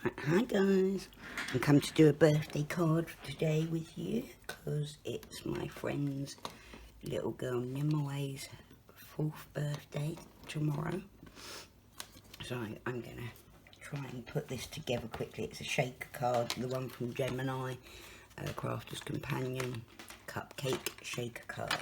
Hi guys, I'm come to do a birthday card today with you because it's my friend's little girl Nimawe's 4th birthday tomorrow. So I'm gonna try and put this together quickly. It's a shaker card, the one from Gemini, Crafter's Companion, Cupcake shaker card.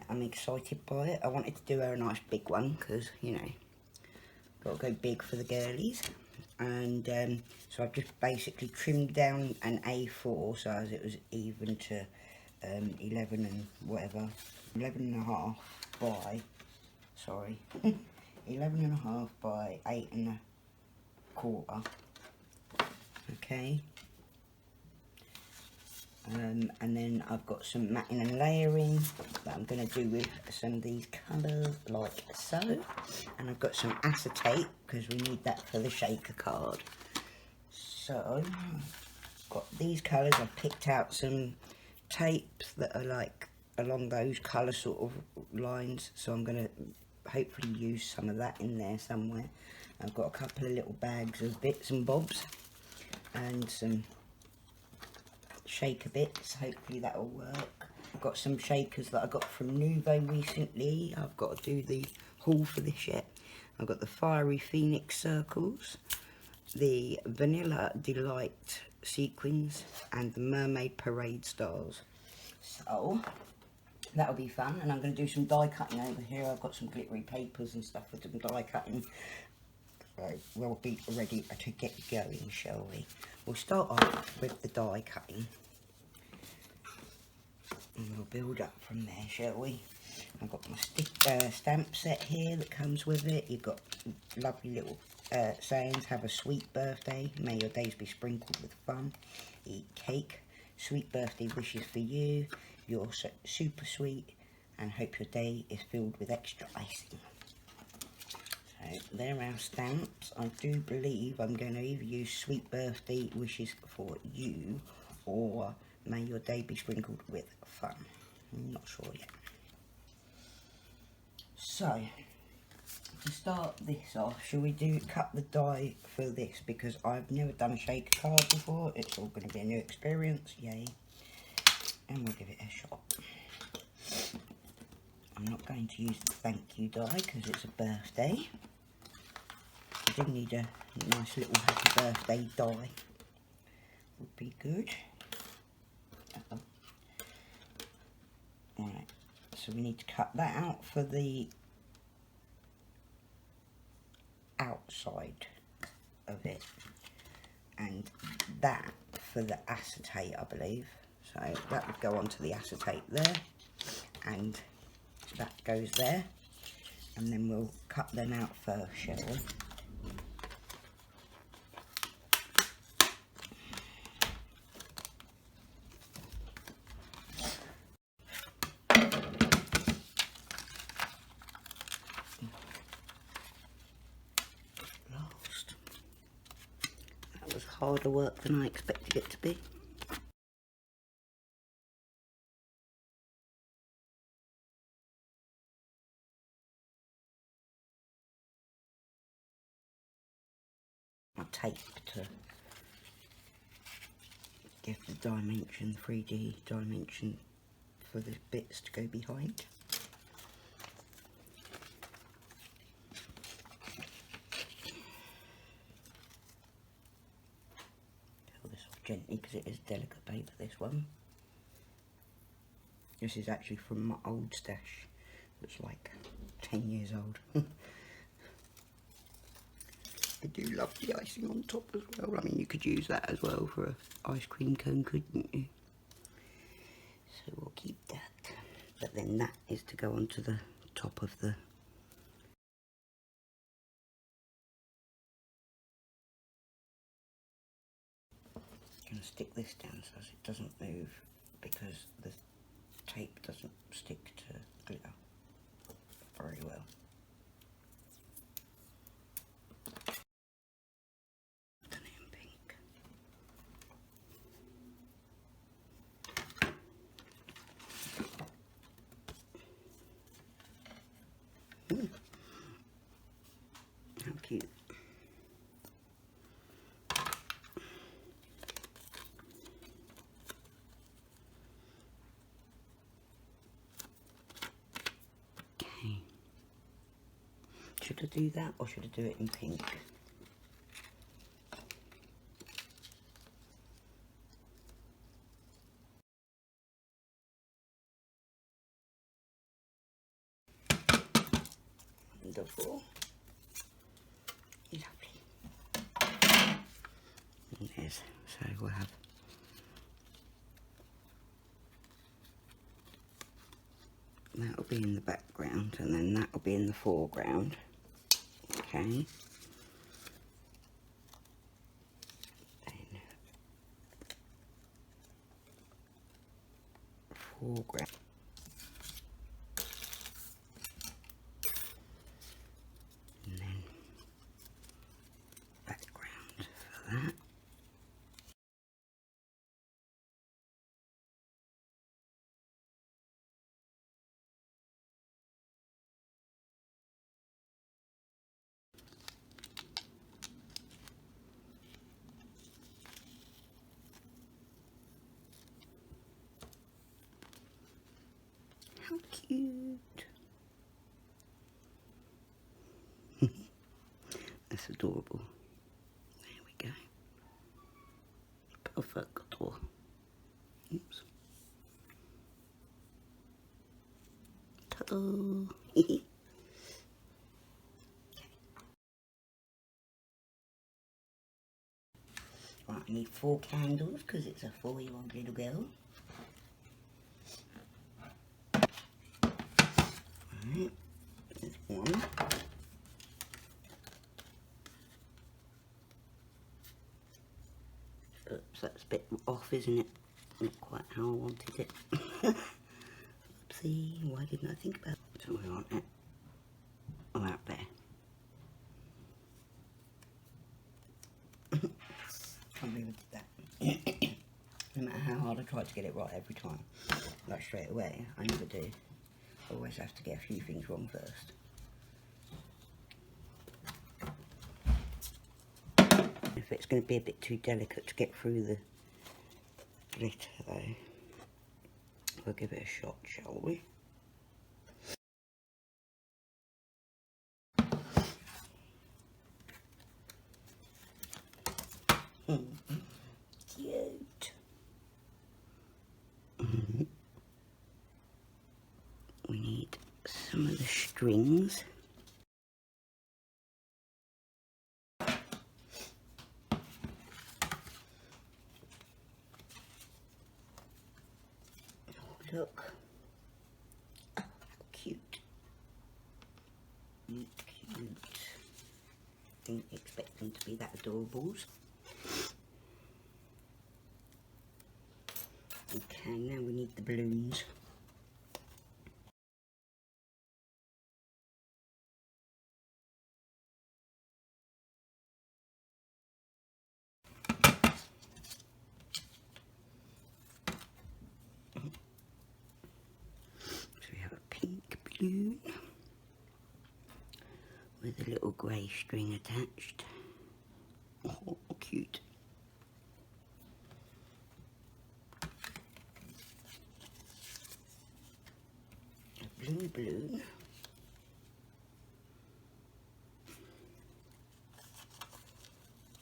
I'm excited by it. I wanted to do her a nice big one because, you know, got to go big for the girlies. And so I've just basically trimmed down an A4 so as it was even to 11 and whatever, 11.5 by, sorry, 11.5 by 8.25. Okay. And then I've got some matting and layering that I'm going to do with some of these colours like so. And I've got some acetate because we need that for the shaker card. So I've got these colours. I've picked out some tapes that are like along those colour sort of lines. So I'm going to hopefully use some of that in there somewhere. I've got a couple of little bags of bits and bobs and some shaker bits, hopefully that'll work. I've got some shakers that I got from Nouveau recently. I've got to do the haul for this yet. I've got the Fiery Phoenix circles, the Vanilla Delight sequins and the Mermaid Parade stars. So that'll be fun, and I'm going to do some die cutting over here. I've got some glittery papers and stuff for some die cutting. So we'll be ready to get going, shall we? We'll start off with the die cutting and we'll build up from there, shall we? I've got my stamp set here that comes with it. You've got lovely little sayings. Have a sweet birthday, may your days be sprinkled with fun, eat cake, sweet birthday wishes for you, you're super sweet, and hope your day is filled with extra icing. So there are our stamps. I do believe I'm going to either use sweet birthday wishes for you or may your day be sprinkled with fun. I'm not sure yet. So to start this off, shall we cut the die for this, because I've never done a shaker card before. It's all going to be a new experience, yay. And we'll give it a shot. I'm not going to use the thank you die because it's a birthday. I do need a nice little happy birthday die. Would be good. Right, so we need to cut that out for the outside of it, and that for the acetate, I believe. So that would go onto the acetate there, and that goes there, and then we'll cut them out first, shall we? Last. That was harder work than I expected it to be. My tape to give the dimension, 3D dimension for the bits to go behind. Peel this off gently because it is delicate paper, this one. This is actually from my old stash. It's like 10 years old. I do love the icing on top as well. I mean, you could use that as well for an ice cream cone, couldn't you? So we'll keep that. But then that is to go onto the top of the... I'm going to stick this down so it doesn't move, because the tape doesn't stick to glitter very well. How cute. Should I do that or should I do it in pink? Wonderful. Lovely. And there's, so we'll have that'll be in the background and then that'll be in the foreground. Okay. Then foreground. And then background for that. How cute. That's adorable. There we go. Perfect. Oops. Ta-da. Right, I need 4 candles because it's a 4-year-old little girl. Right, there's one. Oops, that's a bit off, isn't it? Not quite how I wanted it. Oopsie, why didn't I think about it? So we want it right there. Can't believe I did that. No matter how hard I try to get it right every time, like straight away, I never do. I always have to get a few things wrong first. If it's going to be a bit too delicate to get through the glitter though, we'll give it a shot, shall we? Cute. We need some of the strings. Look, oh, how cute. Cute. Didn't expect them to be that adorables. Okay, now we need the balloons. Balloon with a little grey string attached. Oh, cute. A blue balloon.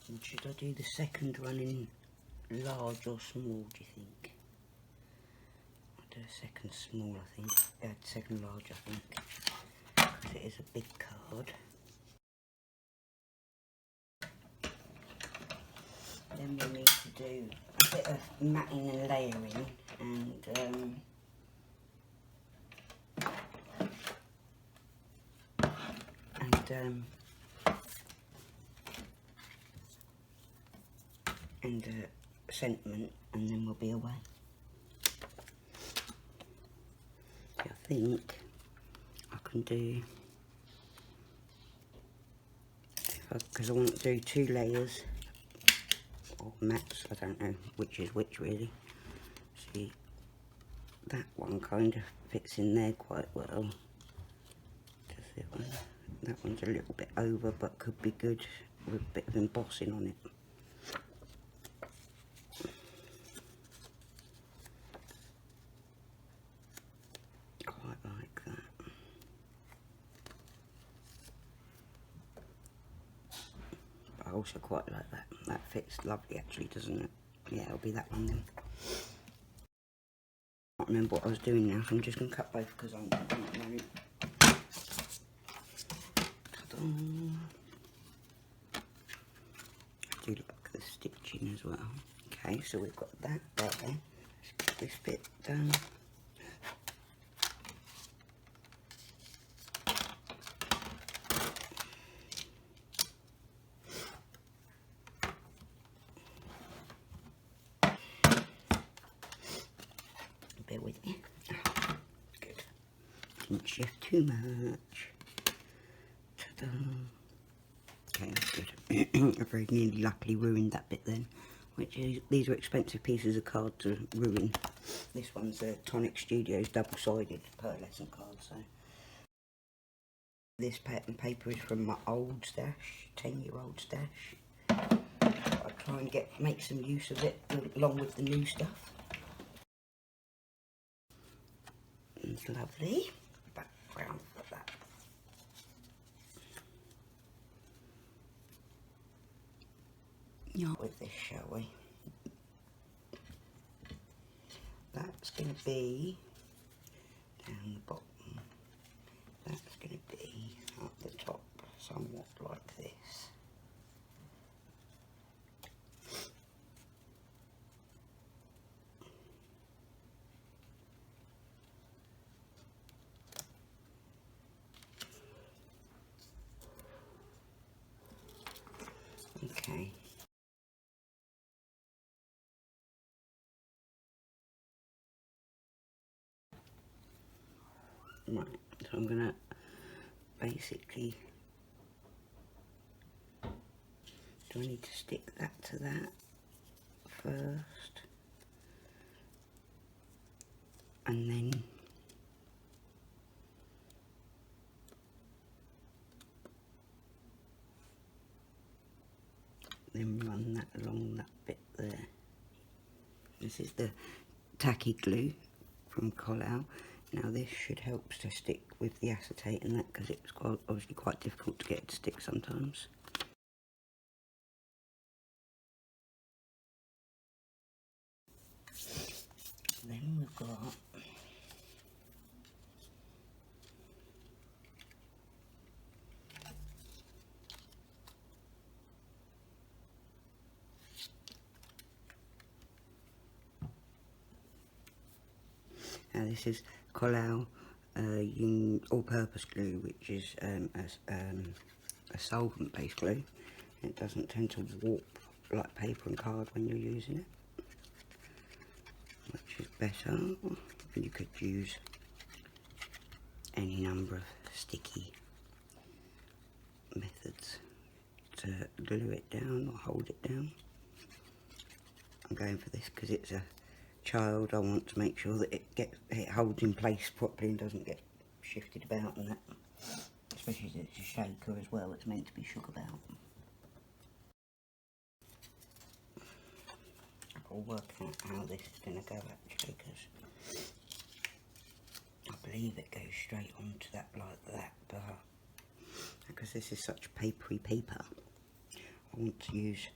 And should I do the second one in large or small, do you think? Do a second small, I think. Second large, I think. Because it is a big card. Then we need to do a bit of matting and layering and sentiment, and then we'll be away. I think I can do, because I want to do 2 layers or mats, I don't know which is which really. See, that one kind of fits in there quite well. Does it one? That one's a little bit over but could be good with a bit of embossing on it. Quite like that. also quite like that. That fits lovely actually, doesn't it? Yeah, it'll be that one then. I can't remember what I was doing now, so I'm just going to cut both because I'm not knowing. I do like the stitching as well. Okay, so we've got that there. Let's get this bit done. Bear with me. Good. Didn't shift too much. Ta-da. Okay, that's good. I've very nearly luckily ruined that bit then. Which is, these are expensive pieces of card to ruin. This one's a Tonic Studios double-sided pearlescent card, so. This pattern paper is from my old stash, 10-year-old stash. I'll try and make some use of it along with the new stuff. It's lovely background for that. With this, shall we? That's going to be down the bottom. That's going to be up the top, somewhat like this. Okay. Right, so I'm going to basically, do I need to stick that to that first? And then run that along that bit there. This is the tacky glue from Colau. Now this should help to stick with the acetate and that, because it's obviously quite difficult to get it to stick sometimes. Then we've got now this is Colau all-purpose glue, which is a solvent-based glue. It doesn't tend to warp like paper and card when you're using it, which is better. You could use any number of sticky methods to glue it down or hold it down. I'm going for this because it's a child. I want to make sure that it holds in place properly and doesn't get shifted about and that. Especially as it's a shaker as well, it's meant to be shook about. I'll work out how this is going to go actually, because I believe it goes straight onto that like that, but because this is such papery paper, I want to use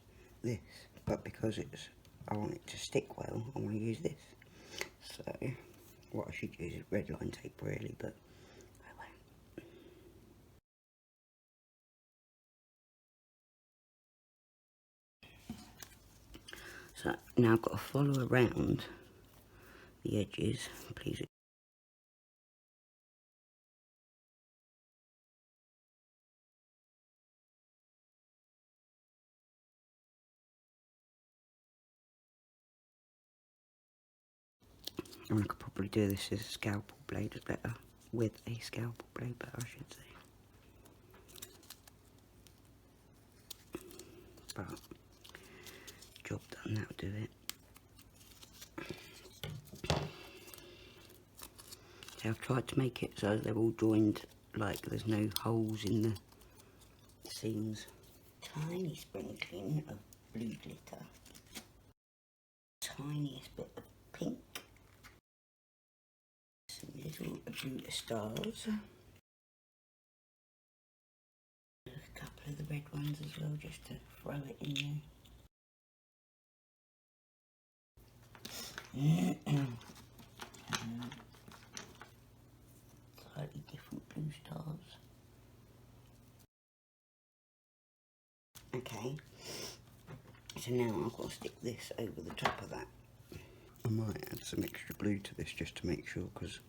this, but because I want it to stick well, I want to use this. So what I should use is red line tape really, but I won't. So now I've got to follow around the edges, please. And I could probably do this as a scalpel blade is better, with a scalpel blade better I should say. But job done, that'll do it. So I've tried to make it so they're all joined, like there's no holes in the seams. Tiny sprinkling of blue glitter. Tiniest bit of pink. Some little blue stars. A couple of the red ones as well, just to throw it in there. Slightly different blue stars. Okay, so now I've got to stick this over the top of that. I might add some extra blue to this just to make sure, because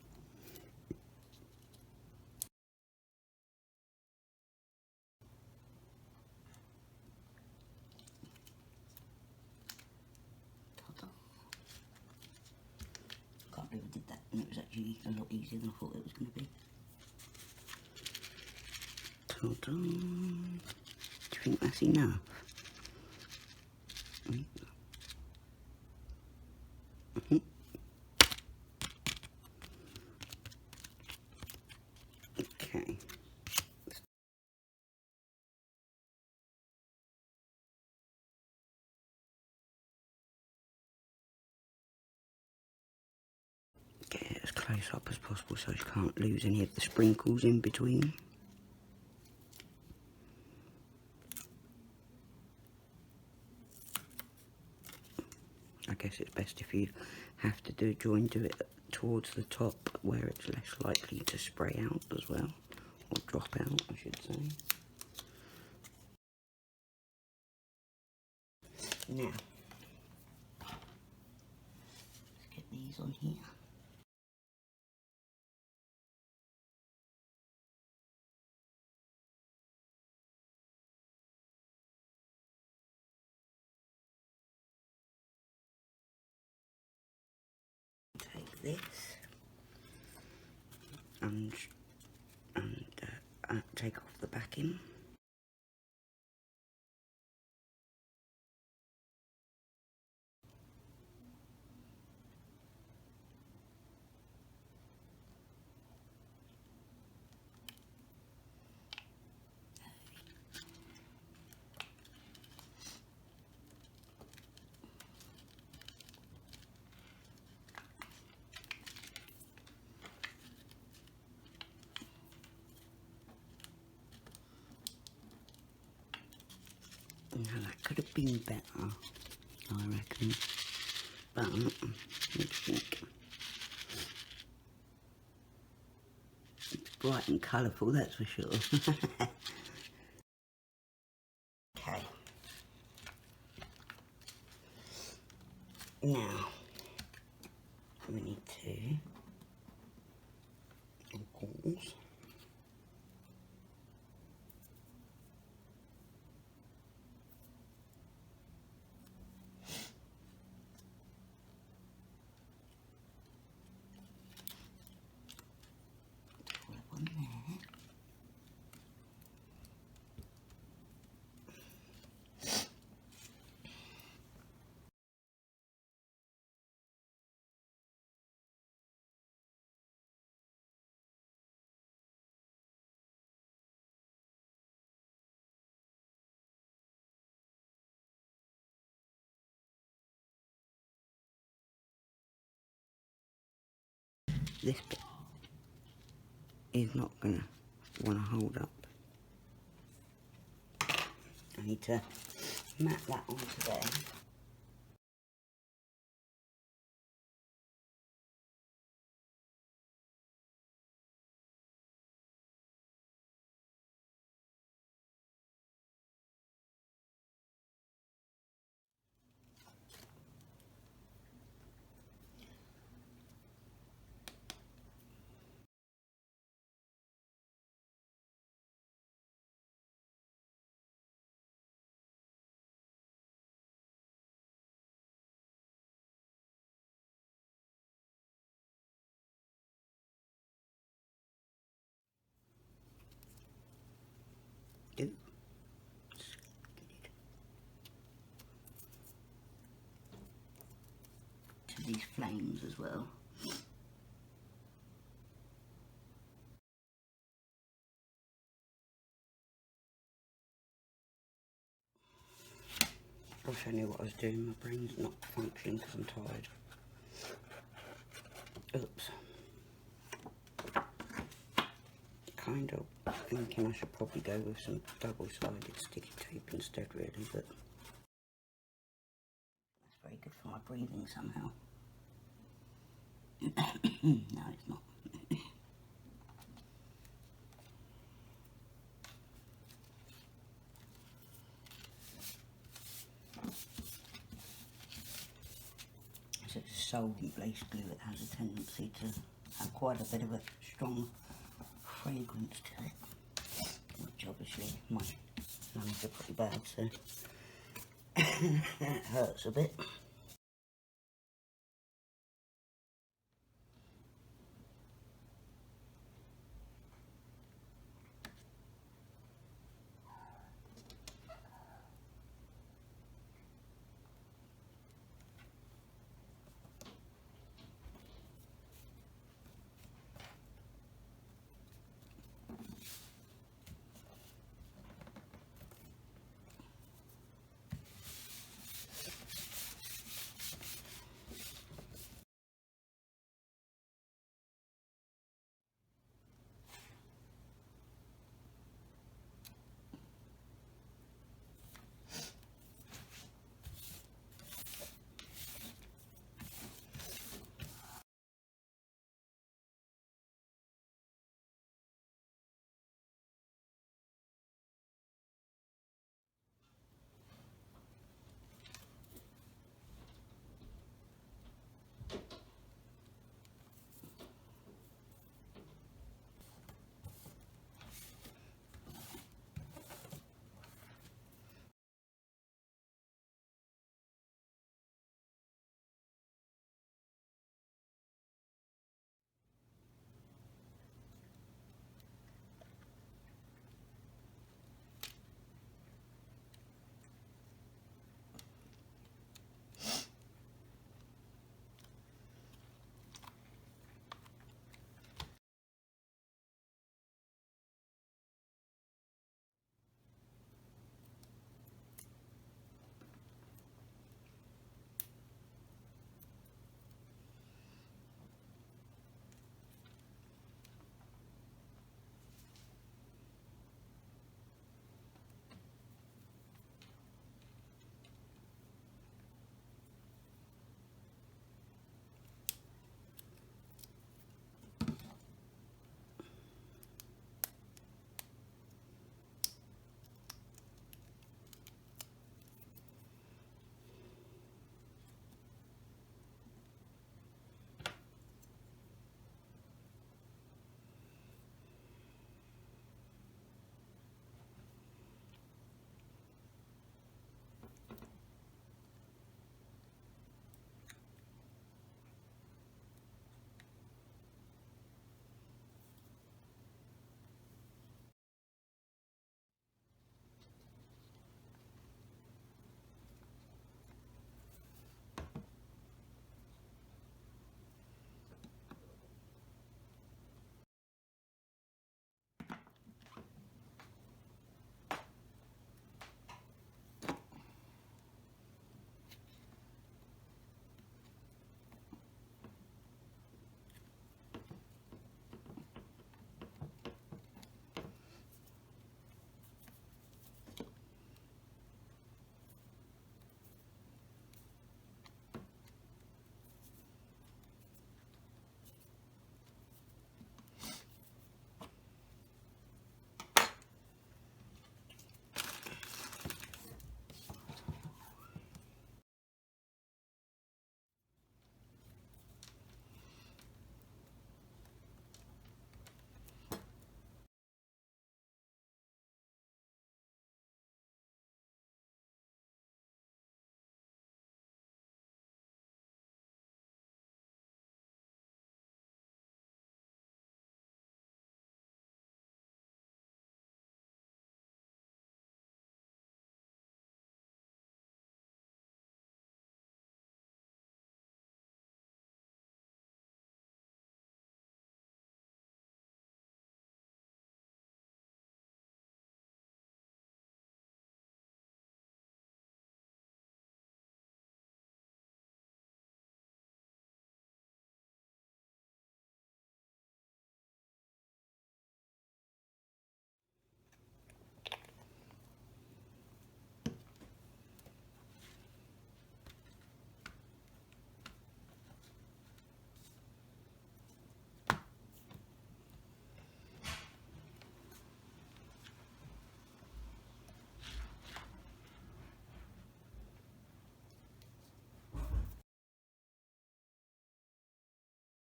can't believe I did that, and it was actually a lot easier than I thought it was going to be. Ta-da. Do you think that's enough? Okay. Get it as close up as possible so you can't lose any of the sprinkles in between. I guess it's best if you have to do it towards the top where it's less likely to spray out as well, or drop out I should say. Now, let's get these on here. Take this and take off the backing. Now that could have been better, I reckon, but what do you think? It's bright and colourful, that's for sure. Okay. Now, we need to, of course, this bit is not going to want to hold up. I need to mat that onto there. Ooh. To these flames as well. I wish I knew what I was doing. My brain's not functioning because I'm tired. Oops. kind of thinking I should probably go with some double-sided sticky tape instead, really, but that's very good for my breathing somehow. No, it's not. It's a solvent-based glue. It has a tendency to have quite a bit of a strong fragrance to it, which obviously my lungs are pretty bad, so it hurts a bit.